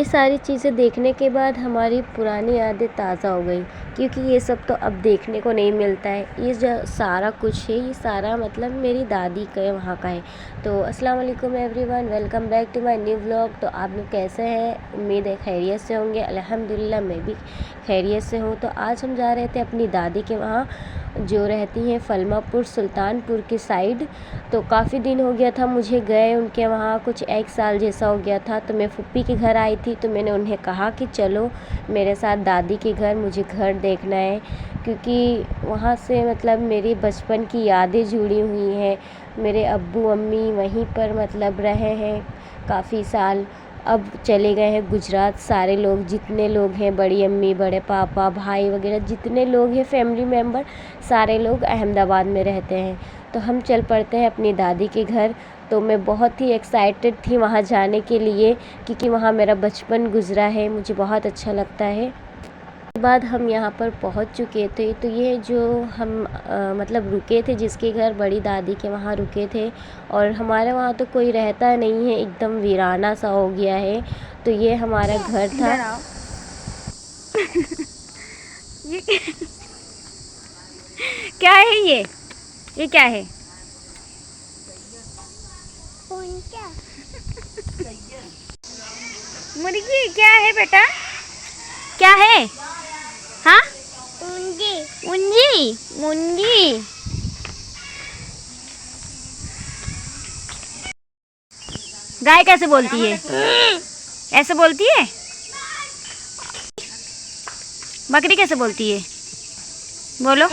ये सारी चीज़ें देखने के बाद हमारी पुरानी यादें ताज़ा हो गई, क्योंकि ये सब तो अब देखने को नहीं मिलता है। ये जो सारा कुछ है, ये सारा मतलब मेरी दादी के वहाँ का है। तो अस्सलाम वालेकुम everyone, welcome back to my new vlog. तो आप लोग कैसे हैं? उम्मीद है खैरियत से होंगे। अल्हम्दुलिल्लाह मैं भी खैरियत से हूँ। तो आज हम जा रहे थे अपनी दादी के वहाँ, जो रहती हैं फलमापुर सुल्तानपुर की साइड। तो काफ़ी दिन हो गया था मुझे गए उनके वहाँ, कुछ 1 साल जैसा हो गया था। तो मैं फूफी के घर आई थी, तो मैंने उन्हें कहा कि चलो मेरे साथ दादी के घर, मुझे घर देखना है, क्योंकि वहाँ से मतलब मेरी बचपन की यादें जुड़ी हुई हैं। मेरे अब्बू अम्मी वहीं पर मतलब रहे हैं काफ़ी साल। अब चले गए हैं गुजरात। सारे लोग, जितने लोग हैं, बड़ी अम्मी, बड़े पापा, भाई वगैरह जितने लोग हैं फैमिली मेम्बर, सारे लोग अहमदाबाद में रहते हैं। तो हम चल पड़ते हैं अपनी दादी के घर। तो मैं बहुत ही एक्साइटेड थी वहाँ जाने के लिए, क्योंकि वहाँ मेरा बचपन गुज़रा है, मुझे बहुत अच्छा लगता है। उसके बाद हम यहाँ पर पहुँच चुके थे। तो ये जो हम मतलब रुके थे, जिसके घर बड़ी दादी के वहाँ रुके थे, और हमारे वहाँ तो कोई रहता नहीं है, एकदम वीराना सा हो गया है। तो ये हमारा घर था। इधर आओ। ये क्या है? ये क्या है? मुर्गी क्या है बेटा? क्या है? हाँ, मुंजी मुंजी मुंजी। गाय कैसे बोलती है? ऐसे बोलती है। बकरी कैसे बोलती है? बोलो।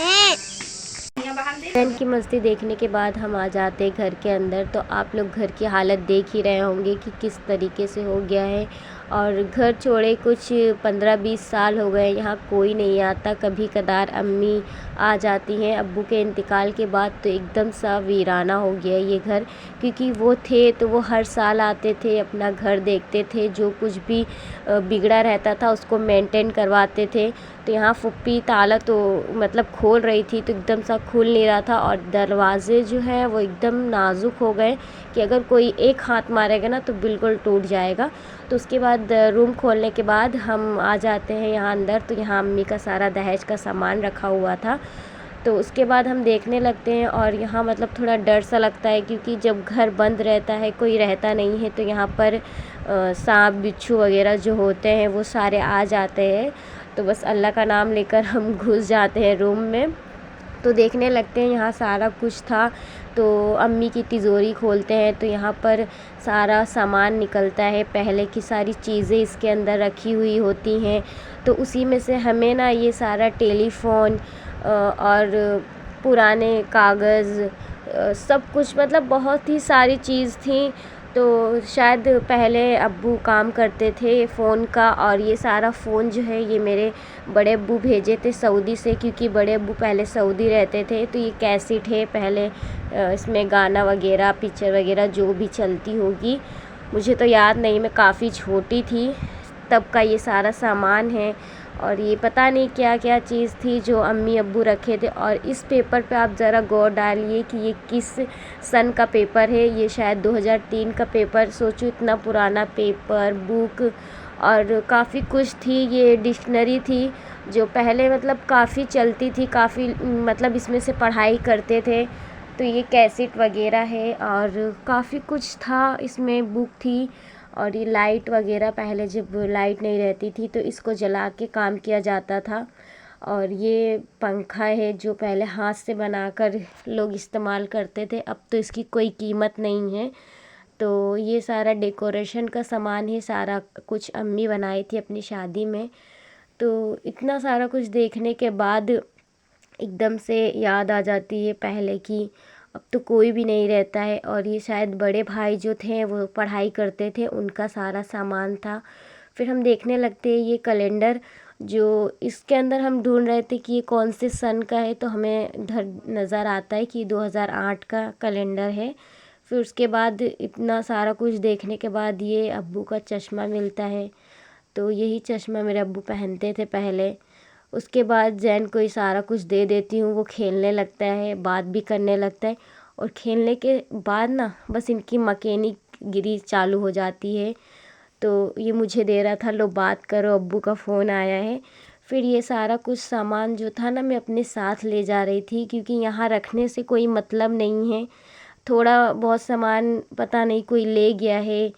ट्रेन की मस्ती देखने के बाद हम आ जाते हैं घर के अंदर। तो आप लोग घर की हालत देख ही रहे होंगे कि किस तरीके से हो गया है। और घर छोड़े कुछ 15-20 साल हो गए, यहाँ कोई नहीं आता। कभी कदार अम्मी आ जाती हैं। अब्बू के इंतकाल के बाद तो एकदम सा वीराना हो गया ये घर, क्योंकि वो थे तो वो हर साल आते थे, अपना घर देखते थे, जो कुछ भी बिगड़ा रहता था उसको मेंटेन करवाते थे। तो यहाँ फुप्पी ताला तो मतलब खोल रही थी, तो एकदम सा खुल नहीं रहा था, और दरवाज़े जो है वो एकदम नाजुक हो गए कि अगर कोई एक हाथ मारेगा ना तो बिल्कुल टूट जाएगा। तो उसके बाद रूम खोलने के बाद हम आ जाते हैं यहाँ अंदर। तो यहाँ अम्मी का सारा दहेज का सामान रखा हुआ था। तो उसके बाद हम देखने लगते हैं, और यहाँ मतलब थोड़ा डर सा लगता है, क्योंकि जब घर बंद रहता है, कोई रहता नहीं है, तो यहाँ पर सांप बिच्छू वगैरह जो होते हैं वो सारे आ जाते हैं। तो बस अल्लाह का नाम लेकर हम घुस जाते हैं रूम में। तो देखने लगते हैं, यहाँ सारा कुछ था। तो अम्मी की तिजोरी खोलते हैं, तो यहाँ पर सारा सामान निकलता है, पहले की सारी चीज़ें इसके अंदर रखी हुई होती हैं। तो उसी में से हमें ना ये सारा टेलीफ़ोन और पुराने कागज़, सब कुछ मतलब बहुत ही सारी चीज़ थी। तो शायद पहले अब्बू काम करते थे फ़ोन का, और ये सारा फ़ोन जो है ये मेरे बड़े अब्बू भेजे थे सऊदी से, क्योंकि बड़े अब्बू पहले सऊदी रहते थे। तो ये कैसेट है, पहले इसमें गाना वगैरह, पिक्चर वगैरह जो भी चलती होगी, मुझे तो याद नहीं, मैं काफ़ी छोटी थी तब का ये सारा सामान है। और ये पता नहीं क्या क्या चीज़ थी जो अम्मी अब्बू रखे थे। और इस पेपर पे आप ज़रा गौर डालिए कि ये किस सन का पेपर है। ये शायद 2003 का पेपर। सोचो इतना पुराना पेपर, बुक और काफ़ी कुछ थी। ये डिक्शनरी थी जो पहले मतलब काफ़ी चलती थी, काफ़ी मतलब इसमें से पढ़ाई करते थे। तो ये कैसेट वगैरह है, और काफ़ी कुछ था इसमें, बुक थी। और ये लाइट वगैरह, पहले जब लाइट नहीं रहती थी तो इसको जला के काम किया जाता था। और ये पंखा है जो पहले हाथ से बनाकर लोग इस्तेमाल करते थे, अब तो इसकी कोई कीमत नहीं है। तो ये सारा डेकोरेशन का सामान है, सारा कुछ अम्मी बनाई थी अपनी शादी में। तो इतना सारा कुछ देखने के बाद एकदम से याद आ जाती है पहले की। अब तो कोई भी नहीं रहता है। और ये शायद बड़े भाई जो थे वो पढ़ाई करते थे, उनका सारा सामान था। फिर हम देखने लगते हैं ये कैलेंडर, जो इसके अंदर हम ढूंढ रहे थे कि ये कौन से सन का है, तो हमें इधर नज़र आता है कि 2008 का कैलेंडर है। फिर उसके बाद इतना सारा कुछ देखने के बाद ये अब्बू का चश्मा मिलता है। तो यही चश्मा मेरे अब्बू पहनते थे पहले। उसके बाद जैन को ये सारा कुछ दे देती हूँ, वो खेलने लगता है, बात भी करने लगता है। और खेलने के बाद ना बस इनकी मकेनिक गिरी चालू हो जाती है। तो ये मुझे दे रहा था, लो बात करो, अब्बू का फ़ोन आया है। फिर ये सारा कुछ सामान जो था ना मैं अपने साथ ले जा रही थी, क्योंकि यहाँ रखने से कोई मतलब नहीं है। थोड़ा बहुत सामान पता नहीं कोई ले गया है,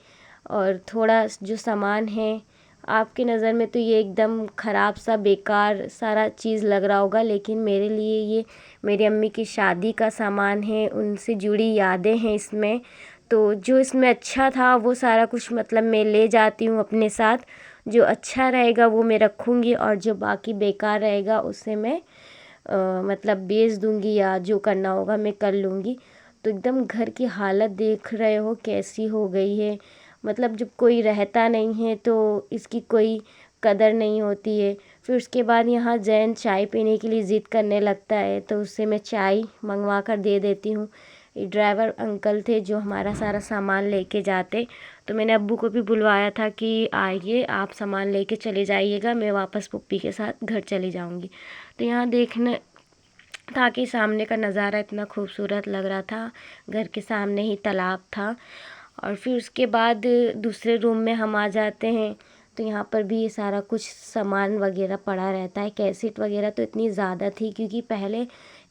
और थोड़ा जो सामान है आपके नज़र में तो ये एकदम ख़राब सा बेकार सारा चीज़ लग रहा होगा, लेकिन मेरे लिए ये मेरी अम्मी की शादी का सामान है, उनसे जुड़ी यादें हैं इसमें। तो जो इसमें अच्छा था वो सारा कुछ मतलब मैं ले जाती हूँ अपने साथ। जो अच्छा रहेगा वो मैं रखूँगी, और जो बाकी बेकार रहेगा उसे मैं मतलब बेच दूँगी, या जो करना होगा मैं कर लूँगी। तो एकदम घर की हालत देख रहे हो कैसी हो गई है। मतलब जब कोई रहता नहीं है तो इसकी कोई कदर नहीं होती है। फिर उसके बाद यहाँ जैन चाय पीने के लिए ज़िद करने लगता है, तो उससे मैं चाय मंगवा कर दे देती हूँ। ये ड्राइवर अंकल थे जो हमारा सारा सामान लेके जाते, तो मैंने अब्बू को भी बुलवाया था कि आइए आप सामान लेके चले जाइएगा, मैं वापस पुप्पी के साथ घर चली जाऊँगी। तो यहाँ देखने था कि सामने का नज़ारा इतना खूबसूरत लग रहा था, घर के सामने ही तालाब था। और फिर उसके बाद दूसरे रूम में हम आ जाते हैं, तो यहाँ पर भी ये सारा कुछ सामान वगैरह पड़ा रहता है। कैसेट वगैरह तो इतनी ज़्यादा थी, क्योंकि पहले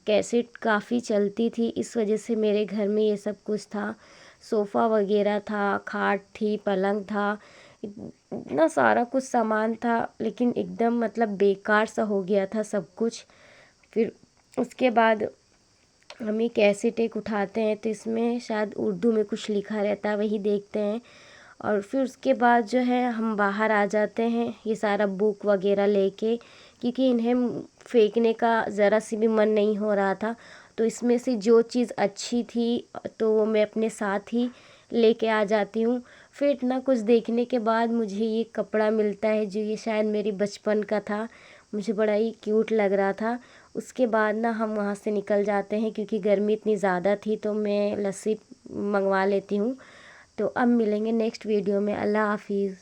कैसेट काफ़ी चलती थी, इस वजह से मेरे घर में ये सब कुछ था। सोफ़ा वगैरह था, खाट थी, पलंग था, इतना सारा कुछ सामान था, लेकिन एकदम मतलब बेकार सा हो गया था सब कुछ। फिर उसके बाद हम ये कैसेट एक उठाते हैं, तो इसमें शायद उर्दू में कुछ लिखा रहता है, वही देखते हैं। और फिर उसके बाद जो है हम बाहर आ जाते हैं ये सारा बुक वगैरह लेके, क्योंकि इन्हें फेंकने का ज़रा सी भी मन नहीं हो रहा था। तो इसमें से जो चीज़ अच्छी थी तो वो मैं अपने साथ ही लेके आ जाती हूँ। फिर इतना कुछ देखने के बाद मुझे ये कपड़ा मिलता है, जो ये शायद मेरी बचपन का था, मुझे बड़ा ही क्यूट लग रहा था। उसके बाद ना हम वहाँ से निकल जाते हैं, क्योंकि गर्मी इतनी ज़्यादा थी, तो मैं लस्सी मंगवा लेती हूँ। तो अब मिलेंगे नेक्स्ट वीडियो में। अल्लाह हाफिज़।